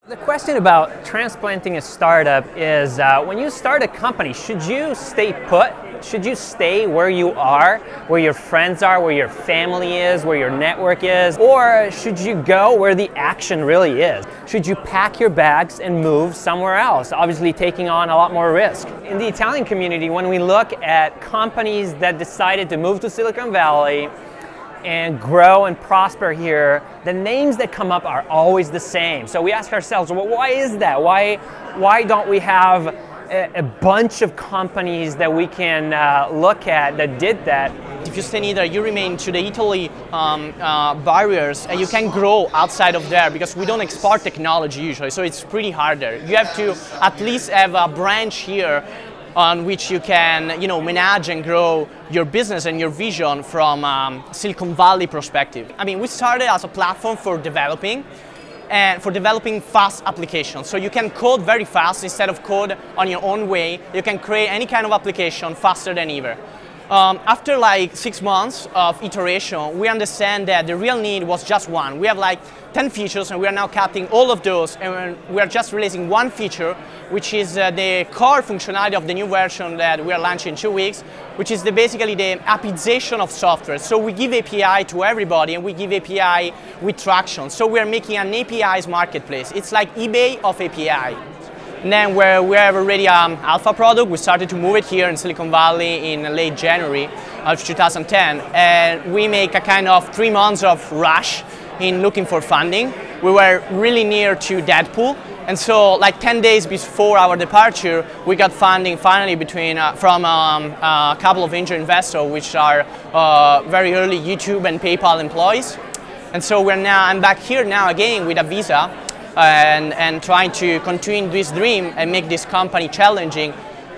The question about transplanting a startup is when you start a company, should you stay put? Should you stay where you are, where your friends are, where your family is, where your network is? Or should you go where the action really is? Should you pack your bags and move somewhere else, obviously taking on a lot more risk? In the Italian community, when we look at companies that decided to move to Silicon Valley and grow and prosper here, the names that come up are always the same. So we ask ourselves, well, why is that? Why don't we have a bunch of companies that we can look at that did that? If you stay in Italy, you remain to the Italy barriers, and you can grow outside of there because we don't export technology usually, so it's pretty harder. You have to at least have a branch here on which you can, manage and grow your business and your vision from Silicon Valley perspective. I mean, we started as a platform for developing fast applications. So you can code very fast instead of code on your own way. You can create any kind of application faster than ever. After like 6 months of iteration, we understand that the real need was just one. We have like 10 features and we are now cutting all of those, and we are just releasing one feature, which is the core functionality of the new version that we are launching in 2 weeks, which is basically the appization of software. So we give API to everybody and we give API with traction. So we are making an APIs marketplace. It's like eBay of API. And then we have already an alpha product. We started to move it here in Silicon Valley in late January of 2010. And we make a kind of 3 months of rush in looking for funding. We were really near to Deadpool. And so like 10 days before our departure, we got funding finally from a couple of angel investors, which are very early YouTube and PayPal employees. And so I'm back here now again with a visa. And trying to continue this dream and make this company challenging.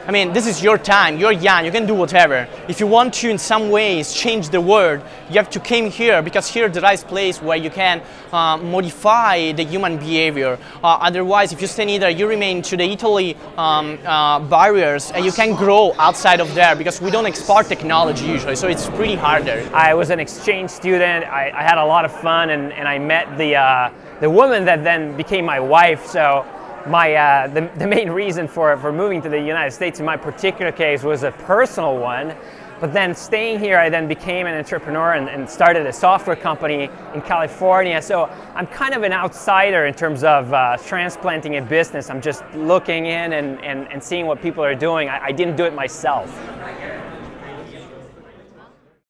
I mean, this is your time, you're young, you can do whatever. If you want to in some ways change the world, you have to come here, because here is the right place where you can modify the human behavior. Otherwise, if you stay in Italy, you remain to the Italy barriers, and you can grow outside of there because we don't export technology usually, so it's pretty harder. I was an exchange student, I had a lot of fun, and I met the woman that then became my wife. So the main reason for moving to the United States in my particular case was a personal one. But then staying here, I then became an entrepreneur and started a software company in California. So I'm kind of an outsider in terms of transplanting a business. I'm just looking in and seeing what people are doing. I didn't do it myself.